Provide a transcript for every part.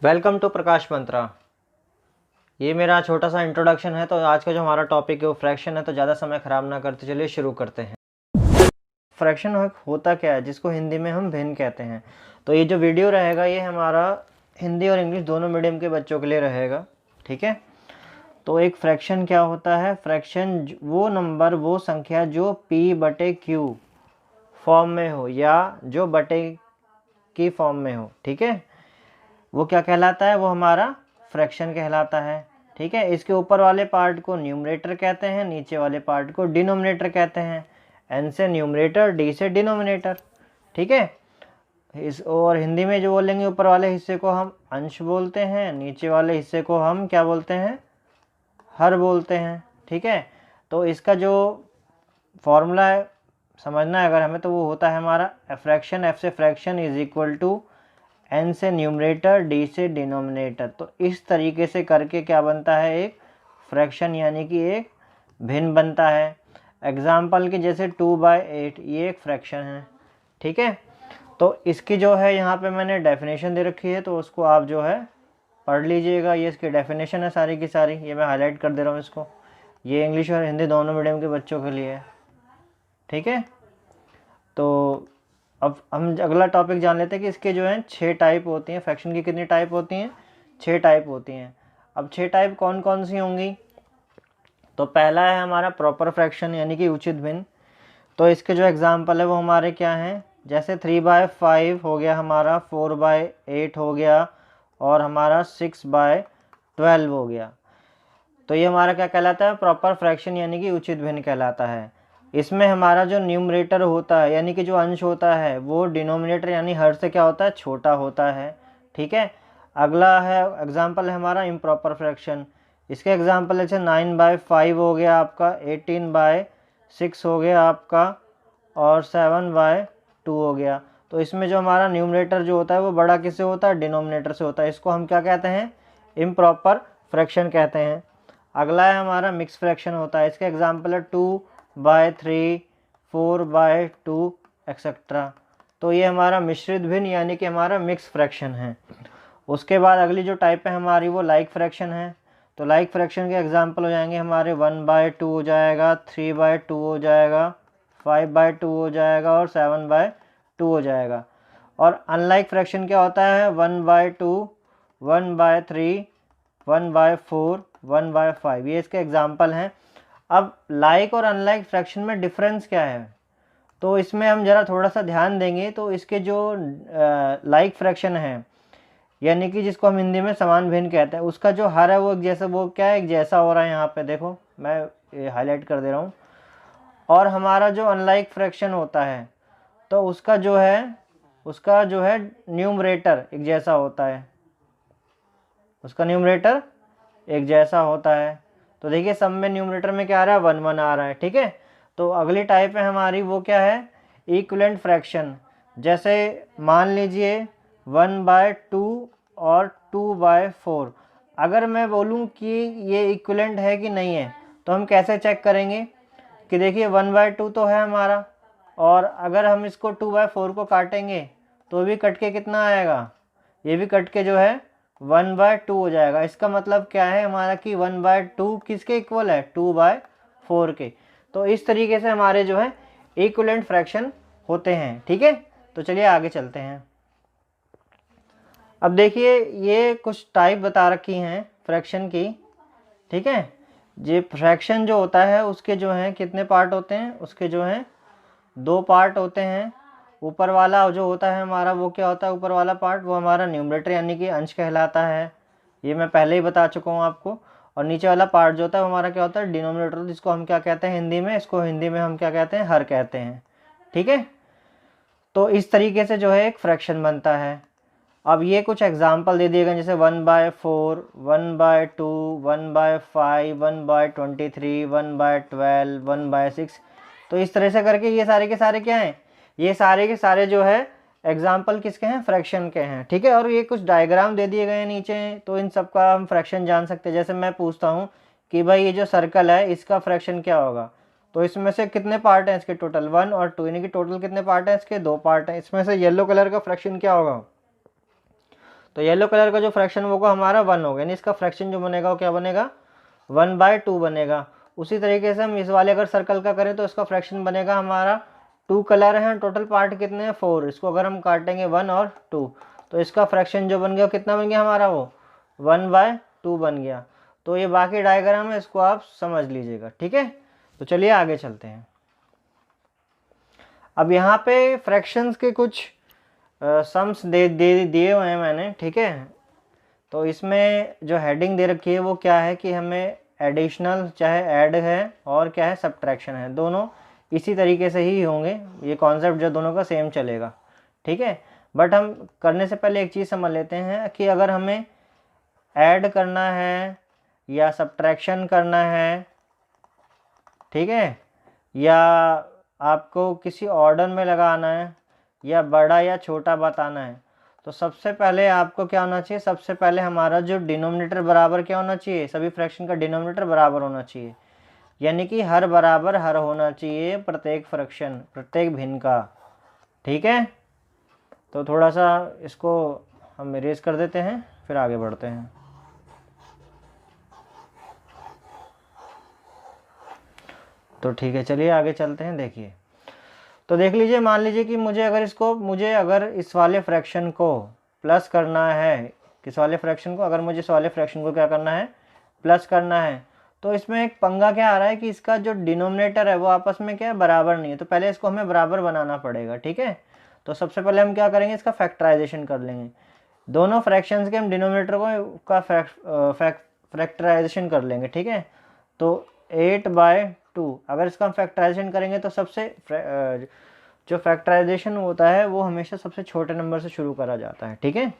Welcome to प्रकाश मंत्रा। ये मेरा छोटा सा इंट्रोडक्शन है। तो आज का जो हमारा टॉपिक है वो फ्रैक्शन है। तो ज़्यादा समय ख़राब ना करते चलिए शुरू करते हैं। फ्रैक्शन होता क्या है, जिसको हिंदी में हम भिन्न कहते हैं। तो ये जो वीडियो रहेगा ये हमारा हिंदी और इंग्लिश दोनों मीडियम के बच्चों के लिए रहेगा, ठीक है। तो एक फ्रैक्शन क्या होता है? फ्रैक्शन वो नंबर, वो संख्या जो p/q फॉर्म में हो या जो बटे की फॉर्म में हो, ठीक है, वो क्या कहलाता है? वो हमारा फ्रैक्शन कहलाता है, ठीक है। इसके ऊपर वाले पार्ट को न्यूमरेटर कहते हैं, नीचे वाले पार्ट को डिनोमिनेटर कहते हैं। n से न्यूमरेटर, d से डिनोमिनेटर, ठीक है। और हिंदी में जो बोलेंगे, ऊपर वाले हिस्से को हम अंश बोलते हैं, नीचे वाले हिस्से को हम क्या बोलते हैं? हर बोलते हैं, ठीक है। तो इसका जो फॉर्मूला है समझना है अगर हमें, तो वो होता है हमारा फ्रैक्शन, f से fraction is equal to n से न्यूमरेटर, d से डिनोमिनेटर। तो इस तरीके से करके क्या बनता है? एक फ्रैक्शन, यानी कि एक भिन्न बनता है। एग्जाम्पल के जैसे 2/8 ये एक फ्रैक्शन है, ठीक है। तो इसकी जो है यहाँ पे मैंने डेफिनेशन दे रखी है, तो उसको आप जो है पढ़ लीजिएगा। ये इसकी डेफिनेशन है सारी की सारी, ये मैं हाईलाइट कर दे रहा हूँ इसको। ये इंग्लिश और हिंदी दोनों मीडियम के बच्चों के लिए है, ठीक है। तो अब हम अगला टॉपिक जान लेते हैं कि इसके जो हैं 6 टाइप होती हैं। फ्रैक्शन की कितनी टाइप होती हैं? 6 टाइप होती हैं। अब 6 टाइप कौन कौन सी होंगी? तो पहला है हमारा प्रॉपर फ्रैक्शन, यानी कि उचित भिन्न। तो इसके जो एग्जाम्पल है वो हमारे क्या हैं? जैसे 3/5 हो गया हमारा, 4/8 हो गया, और हमारा 6/12 हो गया। तो ये हमारा क्या कहलाता है? प्रॉपर फ्रैक्शन, यानी कि उचित भिन्न कहलाता है। इसमें हमारा जो न्यूमरेटर होता है, यानी कि जो अंश होता है, वो डिनोमिनेटर यानी हर से क्या होता है? छोटा होता है, ठीक है। अगला है एग्जाम्पल है हमारा इम्प्रॉपर फ्रैक्शन। इसके एग्जाम्पल जैसे 9/5 हो गया आपका, 18/6 हो गया आपका, और 7/2 हो गया। तो इसमें जो हमारा न्यूमरेटर जो होता है वो बड़ा किससे होता है? डिनोमिनेटर से होता है। इसको हम क्या कहते हैं? इम्प्रॉपर फ्रैक्शन कहते हैं। अगला है हमारा मिक्स फ्रैक्शन होता है। इसके एग्जाम्पल है 2/3, 4/2 एक्सेट्रा। तो ये हमारा मिश्रित भिन्न, यानी कि हमारा मिक्स फ्रैक्शन है। उसके बाद अगली जो टाइप है हमारी वो लाइक फ्रैक्शन है। तो लाइक फ्रैक्शन के एग्जाम्पल हो जाएंगे हमारे 1/2 हो जाएगा, 3/2 हो जाएगा, 5/2 हो जाएगा, और 7/2 हो जाएगा। और अनलाइक फ्रैक्शन क्या होता है? 1/2, 1/3, 1/4, 1/5, ये इसके एग्जाम्पल हैं। अब लाइक और अनलाइक फ्रैक्शन में डिफरेंस क्या है? तो इसमें हम ज़रा थोड़ा सा ध्यान देंगे। तो इसके जो लाइक फ्रैक्शन है, यानी कि जिसको हम हिंदी में समान भिन्न कहते हैं, उसका जो हर है वो एक जैसा, वो क्या है? एक जैसा हो रहा है। यहाँ पे देखो मैं हाईलाइट कर दे रहा हूँ। और हमारा जो अनलाइक फ्रैक्शन होता है, तो उसका जो है न्यूमरेटर एक जैसा होता है, उसका न्यूमरेटर एक जैसा होता है। तो देखिए सब में न्यूमरेटर में क्या आ रहा है? 1/1 आ रहा है, ठीक है। तो अगली टाइप है हमारी वो क्या है? Equivalent fraction. जैसे मान लीजिए 1/2 और 2/4। अगर मैं बोलूं कि ये इक्विवेलेंट है कि नहीं है, तो हम कैसे चेक करेंगे? कि देखिए 1/2 तो है हमारा, और अगर हम इसको 2/4 को काटेंगे तो भी कट के कितना आएगा? ये भी कट के जो है 1/2 हो जाएगा। इसका मतलब क्या है हमारा? कि 1/2 किसके इक्वल है? 2/4 के। तो इस तरीके से हमारे जो है इक्विवेलेंट फ्रैक्शन होते हैं, ठीक है। तो चलिए आगे चलते हैं। अब देखिए ये कुछ टाइप बता रखी हैं फ्रैक्शन की, ठीक है। ये फ्रैक्शन जो होता है उसके जो हैं कितने पार्ट होते हैं? उसके जो हैं 2 पार्ट होते हैं। ऊपर वाला जो होता है हमारा वो क्या होता है? ऊपर वाला पार्ट वो हमारा न्यूमरेटर, यानी कि अंश कहलाता है। ये मैं पहले ही बता चुका हूँ आपको। और नीचे वाला पार्ट जो होता है वो हमारा क्या होता है? डिनोमिनेटर, जिसको हम क्या कहते हैं हिंदी में? इसको हिंदी में हम क्या कहते हैं? हर कहते हैं, ठीक है। तो इस तरीके से जो है एक फ्रैक्शन बनता है। अब ये कुछ एग्जाम्पल दे दिए गए, जैसे 1/4, 1/2, 1/5, 1/23, 1/12, 1/6। तो इस तरह से करके ये सारे के सारे क्या हैं? ये सारे के सारे जो है एग्जाम्पल किसके हैं? फ्रैक्शन के हैं, ठीक है। और ये कुछ डायग्राम दे दिए गए हैं नीचे, तो इन सब का हम फ्रैक्शन जान सकते हैं। जैसे मैं पूछता हूँ कि भाई ये जो सर्कल है इसका फ्रैक्शन क्या होगा? तो इसमें से कितने पार्ट हैं इसके? टोटल 1 और 2, यानी कि टोटल कितने पार्ट हैं इसके? 2 पार्ट हैं। इसमें से येलो कलर का फ्रैक्शन क्या होगा? तो येलो कलर का जो फ्रैक्शन वो हमारा 1 होगा, यानी इसका फ्रैक्शन जो बनेगा वो क्या बनेगा 1/2 बनेगा। उसी तरीके से हम इस वाले अगर सर्कल का करें तो इसका फ्रैक्शन बनेगा हमारा 2 कलर हैं, टोटल पार्ट कितने हैं 4, इसको अगर हम काटेंगे 1 और 2 तो इसका फ्रैक्शन जो बन गया कितना बन गया हमारा वो 1/2 बन गया। तो ये बाकी डायग्राम है, इसको आप समझ लीजिएगा, ठीक है। तो चलिए आगे चलते हैं। अब यहाँ पे फ्रैक्शंस के कुछ सम्स दिए हुए हैं मैंने, ठीक है। तो इसमें जो हेडिंग दे रखी है वो क्या है कि हमें एडिशनल चाहे ऐड है और क्या है सब्ट्रैक्शन है, दोनों इसी तरीके से ही होंगे, ये कॉन्सेप्ट जो दोनों का सेम चलेगा, ठीक है। बट हम करने से पहले एक चीज़ समझ लेते हैं कि अगर हमें ऐड करना है या सब्ट्रैक्शन करना है, ठीक है, या आपको किसी ऑर्डर में लगाना है या बड़ा या छोटा बताना है, तो सबसे पहले आपको क्या होना चाहिए, सबसे पहले हमारा जो डिनोमिनेटर बराबर क्या होना चाहिए, सभी फ्रैक्शन का डिनोमिनेटर बराबर होना चाहिए, यानी कि हर बराबर हर होना चाहिए प्रत्येक फ्रैक्शन प्रत्येक भिन्न का, ठीक है। तो थोड़ा सा इसको हम इरेज कर देते हैं, फिर आगे बढ़ते हैं। तो ठीक है, चलिए आगे चलते हैं। देखिए, तो देख लीजिए, मान लीजिए कि मुझे अगर इस वाले फ्रैक्शन को प्लस करना है, किस वाले फ्रैक्शन को, अगर मुझे इस वाले फ्रैक्शन को क्या करना है प्लस करना है, तो इसमें एक पंगा क्या आ रहा है कि इसका जो डिनोमिनेटर है वो आपस में क्या है बराबर नहीं है, तो पहले इसको हमें बराबर बनाना पड़ेगा, ठीक है। तो सबसे पहले हम क्या करेंगे, इसका फैक्टराइजेशन कर लेंगे, दोनों फ्रैक्शंस के हम डिनोमिनेटर को का फैक्टराइजेशन कर लेंगे, ठीक है। तो 8/2 अगर इसका हम फैक्टराइजेशन करेंगे तो सबसे जो फैक्टराइजेशन होता है वो हमेशा सबसे छोटे नंबर से शुरू करा जाता है, ठीक है।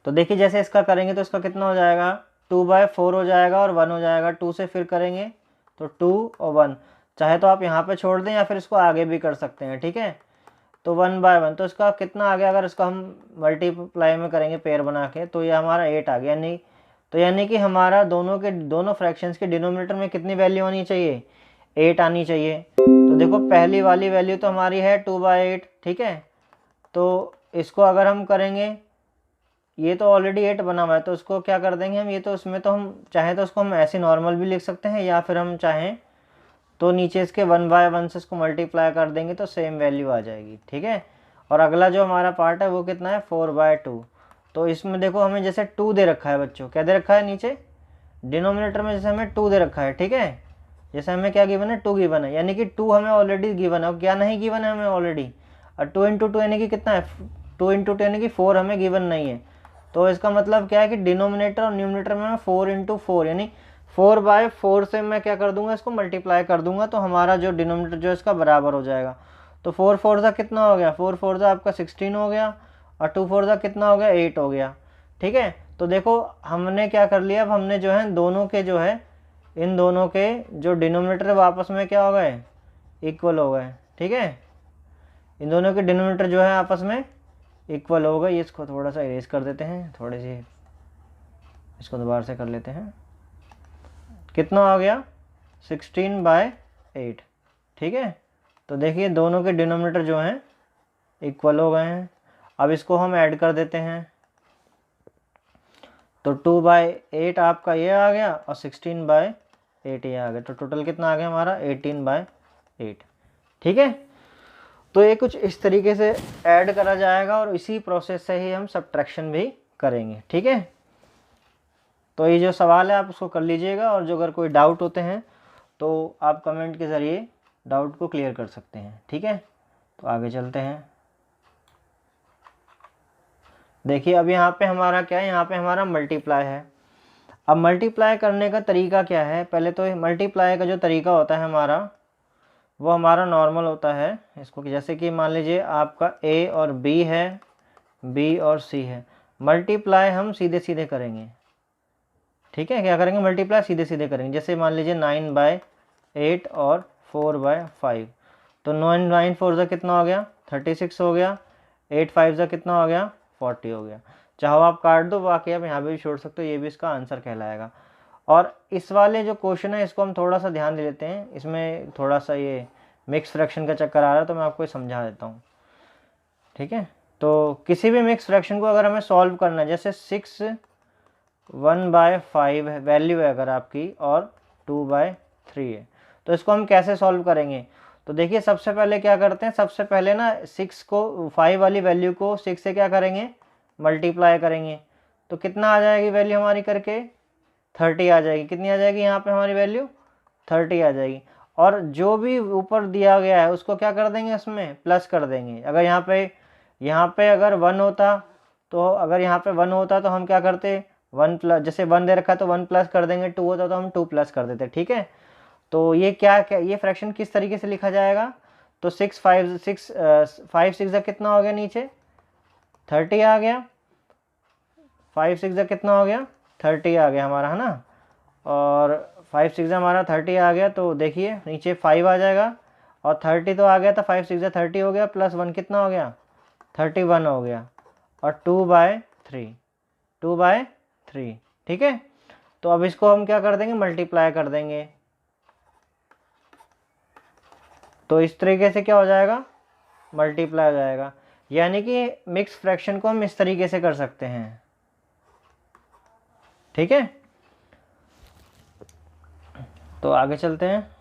तो देखिए, जैसे इसका करेंगे तो इसका कितना हो जाएगा 2/4 हो जाएगा और 1 हो जाएगा, 2 से फिर करेंगे तो 2 और 1, चाहे तो आप यहाँ पे छोड़ दें या फिर इसको आगे भी कर सकते हैं, ठीक है। तो 1/1, तो इसका कितना आ गया, अगर इसका हम मल्टीप्लाई में करेंगे पेयर बना के तो ये हमारा 8 आ गया, यानी कि हमारा दोनों फ्रैक्शंस के डिनोमिनेटर में कितनी वैल्यू आनी चाहिए 8 आनी चाहिए। तो देखो, पहली वाली वैल्यू तो हमारी है 2/8, ठीक है। तो इसको अगर हम करेंगे, ये तो ऑलरेडी 8 बना हुआ है, तो उसको क्या कर देंगे हम, ये तो उसमें तो हम चाहें तो उसको हम ऐसे नॉर्मल भी लिख सकते हैं, या फिर हम चाहें तो नीचे इसके 1/1 से इसको मल्टीप्लाई कर देंगे तो सेम वैल्यू आ जाएगी, ठीक है। और अगला जो हमारा पार्ट है वो कितना है 4/2। तो इसमें देखो, हमें जैसे 2 दे रखा है बच्चों, क्या दे रखा है नीचे डिनोमिनेटर में, जैसे हमें 2 दे रखा है, ठीक है। जैसे हमें क्या गिवन है 2 गिवन है, यानी कि 2 हमें ऑलरेडी गिवन है, और क्या नहीं गिवन है हमें ऑलरेडी, और 2 × 2 यानी कि कितना है 2 × 2 यानी कि 4 हमें गिवन नहीं है। तो इसका मतलब क्या है कि डिनोमिनेटर और न्यूमिनेटर में मैं 4 × 4 यानी 4/4 से मैं क्या कर दूंगा, इसको मल्टीप्लाई कर दूंगा, तो हमारा जो डिनोमिनेटर जो इसका बराबर हो जाएगा। तो 4 4 कितना हो गया, 4 4 आपका 16 हो गया, और 2 4 कितना हो गया 8 हो गया, ठीक है। तो देखो, हमने क्या कर लिया, अब हमने जो है दोनों के जो है इन दोनों के जो डिनोमिनेटर है आपस में क्या हो गए इक्वल हो गए, ठीक है। इन दोनों के डिनोमिनेटर जो है आपस में इक्वल हो गए। इसको थोड़ा सा इरेज कर देते हैं, थोड़ी सी इसको दोबारा से कर लेते हैं। कितना आ गया 16/8, ठीक है। तो देखिए, दोनों के डिनोमिनेटर जो हैं इक्वल हो गए हैं। अब इसको हम ऐड कर देते हैं, तो 2/8 आपका ये आ गया और 16/8 ये आ गया, तो टोटल कितना आ गया हमारा 18/8, ठीक है। तो ये कुछ इस तरीके से ऐड करा जाएगा और इसी प्रोसेस से ही हम सब्ट्रैक्शन भी करेंगे, ठीक है। तो ये जो सवाल है आप उसको कर लीजिएगा, और जो अगर कोई डाउट होते हैं तो आप कमेंट के ज़रिए डाउट को क्लियर कर सकते हैं, ठीक है। तो आगे चलते हैं। देखिए, अब यहाँ पे हमारा क्या है, यहाँ पे हमारा मल्टीप्लाई है। अब मल्टीप्लाई करने का तरीका क्या है, पहले तो मल्टीप्लाई का जो तरीका होता है हमारा वो हमारा नॉर्मल होता है। इसको जैसे कि मान लीजिए आपका A और B है, B और C है, मल्टीप्लाई हम सीधे सीधे करेंगे, ठीक है। क्या करेंगे मल्टीप्लाई सीधे सीधे करेंगे। जैसे मान लीजिए 9/8 और 4/5, तो 9 4 कितना हो गया 36 हो गया, 8 5 कितना हो गया 40 हो गया। चाहो आप काट दो, बाकी आप यहाँ पे भी छोड़ सकते हो, ये भी इसका आंसर कहलाएगा। और इस वाले जो क्वेश्चन है इसको हम थोड़ा सा ध्यान दे लेते हैं, इसमें थोड़ा सा ये मिक्स फ्रैक्शन का चक्कर आ रहा है, तो मैं आपको समझा देता हूँ, ठीक है। तो किसी भी मिक्स फ्रैक्शन को अगर हमें सॉल्व करना है, जैसे 6 1/5 है वैल्यू है अगर आपकी, और 2/3 है, तो इसको हम कैसे सॉल्व करेंगे? तो देखिए सबसे पहले क्या करते हैं, सबसे पहले ना 6 को 5 वाली वैल्यू को 6 से क्या करेंगे, मल्टीप्लाई करेंगे। तो कितना आ जाएगी वैल्यू हमारी करके, 30 आ जाएगी। कितनी आ जाएगी यहाँ पे हमारी वैल्यू, 30 आ जाएगी। और जो भी ऊपर दिया गया है उसको क्या कर देंगे, उसमें प्लस कर देंगे। अगर यहाँ पे अगर 1 होता, तो अगर यहाँ पे 1 होता तो हम क्या करते, 1 प्लस, जैसे 1 दे रखा है तो 1 प्लस कर देंगे, 2 होता तो हम 2 प्लस कर देते, ठीक है। तो ये क्या ये फ्रैक्शन किस तरीके से लिखा जाएगा, तो 6 5 6 5 6 कितना हो गया, नीचे 30 आ गया, 5 6 कितना हो गया, 30 आ गया हमारा, है ना। और 5 6 हमारा 30 आ गया, तो देखिए नीचे 5 आ जाएगा, और 30 तो आ गया था, 5 6 30 हो गया, प्लस 1 कितना हो गया, 31 हो गया, और 2/3, ठीक है। तो अब इसको हम क्या कर देंगे, मल्टीप्लाई कर देंगे। तो इस तरीके से क्या हो जाएगा, मल्टीप्लाई हो जाएगा। यानी कि मिक्स फ्रैक्शन को हम इस तरीके से कर सकते हैं, ठीक है। तो आगे चलते हैं।